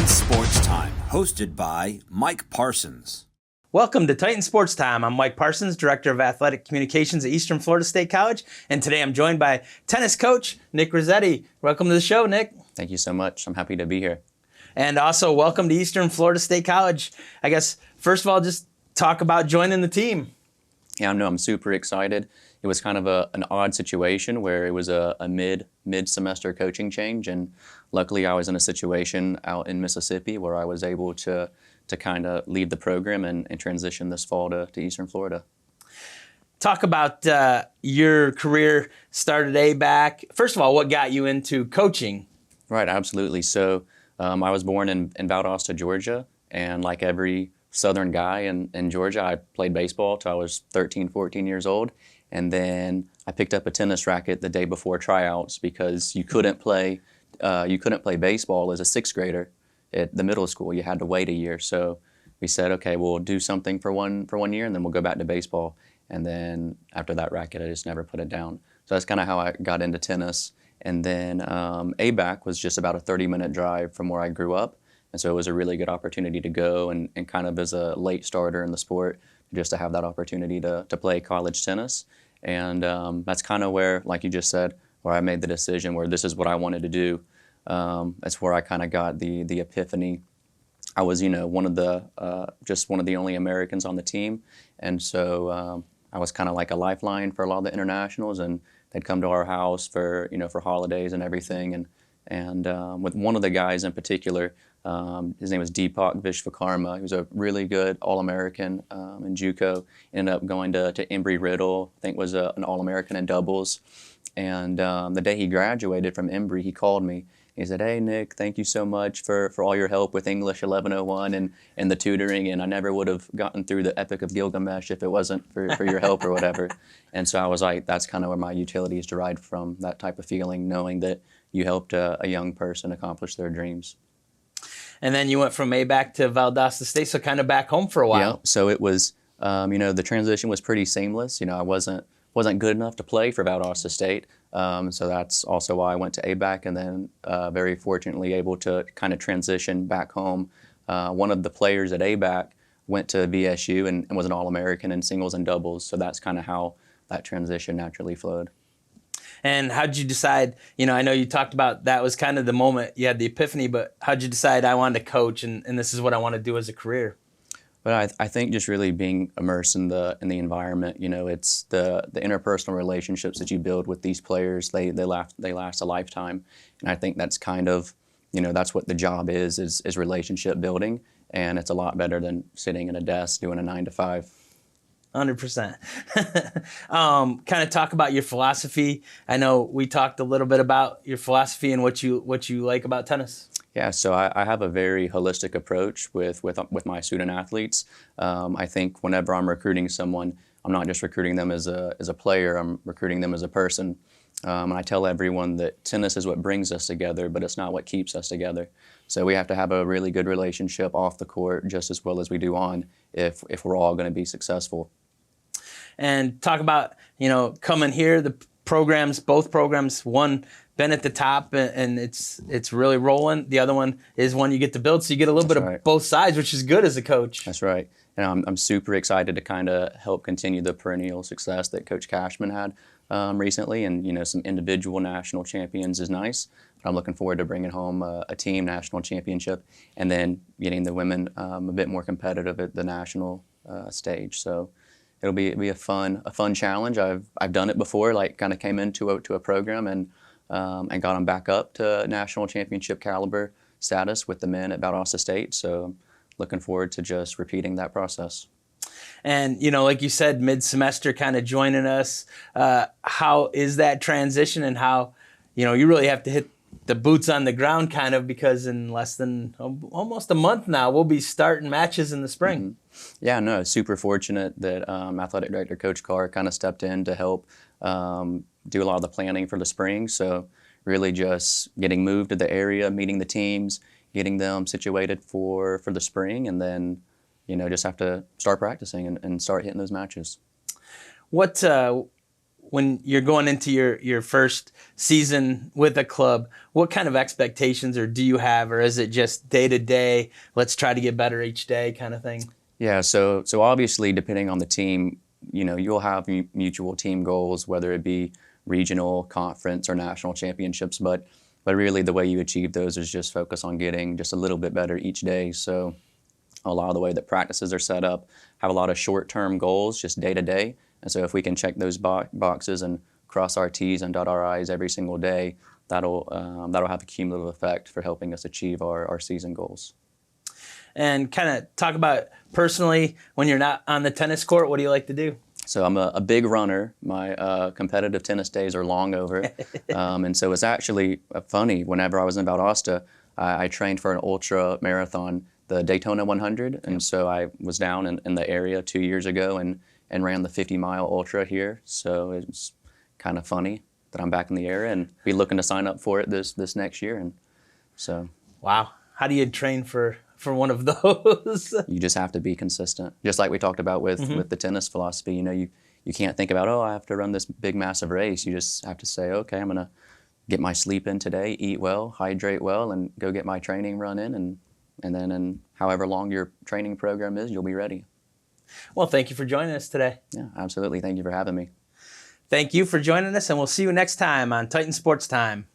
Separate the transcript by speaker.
Speaker 1: Titan Sports Time, hosted by Mike Parsons.
Speaker 2: Welcome to Titan Sports Time. I'm Mike Parsons, Director of Athletic Communications at Eastern Florida State College, and today I'm joined by tennis coach Nick Rosatti. Welcome to the show, Nick.
Speaker 3: Thank you so much. I'm happy to be here.
Speaker 2: And also welcome to Eastern Florida State College. I guess, first of all, just talk about joining the team.
Speaker 3: Yeah, I'm super excited. It was kind of an odd situation where it was a mid-semester coaching change, and luckily I was in a situation out in Mississippi where I was able to kind of leave the program and transition this fall to Eastern Florida.
Speaker 2: Talk about your career started ABAC. First of all, what got you into coaching?
Speaker 3: Right, absolutely. So I was born in Valdosta, Georgia, and like every Southern guy in Georgia, I played baseball till I was 13, 14 years old. And then I picked up a tennis racket the day before tryouts because you couldn't play baseball as a sixth grader at the middle school. You had to wait a year. So we said, okay, we'll do something for one year, and then we'll go back to baseball. And then after that racket, I just never put it down. So that's kind of how I got into tennis. And then ABAC was just about a 30-minute drive from where I grew up. And so it was a really good opportunity to go and kind of as a late starter in the sport, just to have that opportunity to play college tennis. And that's kind of where, like you just said, where I made the decision where this is what I wanted to do. That's where I kind of got the epiphany. I was, one of the only Americans on the team. And so I was kind of like a lifeline for a lot of the internationals, and they'd come to our house for holidays and everything. And with one of the guys in particular, his name was Deepak Vishwakarma. He was a really good All-American in JUCO. Ended up going to Embry-Riddle. I think was an All-American in doubles. And the day he graduated from Embry, he called me. He said, "Hey, Nick, thank you so much for all your help with English 1101 and the tutoring. And I never would have gotten through the Epic of Gilgamesh if it wasn't for your help or whatever." And so I was like, that's kind of where my utility is derived from, that type of feeling, knowing that you helped a young person accomplish their dreams.
Speaker 2: And then you went from ABAC to Valdosta State, so kind of back home for a while.
Speaker 3: Yeah, so it was, the transition was pretty seamless. I wasn't good enough to play for Valdosta State, so that's also why I went to ABAC, and then very fortunately able to kind of transition back home. One of the players at ABAC went to VSU and was an All-American in singles and doubles, so that's kind of how that transition naturally flowed.
Speaker 2: And how'd you decide, I know you talked about that was kind of the moment you had the epiphany, but how'd you decide I wanted to coach and this is what I want to do as a career?
Speaker 3: But I think just really being immersed in the environment, it's the interpersonal relationships that you build with these players, they last a lifetime. And I think that's kind of, that's what the job is relationship building. And it's a lot better than sitting at a desk doing a 9 to 5.
Speaker 2: 100%. Kind of talk about your philosophy. I know we talked a little bit about your philosophy and what you like about tennis.
Speaker 3: Yeah, so I have a very holistic approach with my student athletes. I think whenever I'm recruiting someone, I'm not just recruiting them as a player. I'm recruiting them as a person. And I tell everyone that tennis is what brings us together, but it's not what keeps us together. So we have to have a really good relationship off the court just as well as we do on if we're all going to be successful.
Speaker 2: And talk about, coming here, both programs, one been at the top and it's really rolling. The other one is one you get to build, so you get a little bit of both sides, which is good as a coach.
Speaker 3: That's right. And I'm super excited to kind of help continue the perennial success that Coach Cashman had recently, and some individual national champions is nice. But I'm looking forward to bringing home a team national championship and then getting the women a bit more competitive at the national stage. So it'll be a fun challenge. I've done it before. Like kind of came into a program and got them back up to national championship caliber status with the men at Valdosta State. So I'm looking forward to just repeating that process.
Speaker 2: And like you said, mid-semester kind of joining us. How is that transition, and how you really have to hit the boots on the ground kind of, because in less than almost a month now, we'll be starting matches in the spring.
Speaker 3: Mm-hmm. Yeah, no, super fortunate that Athletic Director Coach Carr kind of stepped in to help do a lot of the planning for the spring. So really just getting moved to the area, meeting the teams, getting them situated for the spring, and then, just have to start practicing and start hitting those matches.
Speaker 2: What when you're going into your first season with a club, what kind of expectations or do you have, or is it just day to day, let's try to get better each day kind of thing?
Speaker 3: Yeah, so obviously depending on the team, you'll have mutual team goals, whether it be regional, conference, or national championships, but really the way you achieve those is just focus on getting just a little bit better each day. So a lot of the way that practices are set up have a lot of short-term goals, just day to day. And so if we can check those boxes and cross our T's and dot our I's every single day, that'll have a cumulative effect for helping us achieve our season goals.
Speaker 2: And kind of talk about personally, when you're not on the tennis court, what do you like to do?
Speaker 3: So I'm a big runner. My competitive tennis days are long over. And so it's actually funny, whenever I was in Valdosta, I trained for an ultra marathon, the Daytona 100. And so I was down in the area 2 years ago and ran the 50-mile ultra here. So it's kind of funny that I'm back in the area and be looking to sign up for it this next year. And so.
Speaker 2: Wow. How do you train for one of those?
Speaker 3: You just have to be consistent. Just like we talked about with the tennis philosophy, you can't think about, I have to run this big, massive race. You just have to say, okay, I'm going to get my sleep in today, eat well, hydrate well, and go get my training run in. And then in however long your training program is, you'll be ready.
Speaker 2: Well, thank you for joining us today.
Speaker 3: Yeah, absolutely. Thank you for having me.
Speaker 2: Thank you for joining us, and we'll see you next time on Titan Sports Time.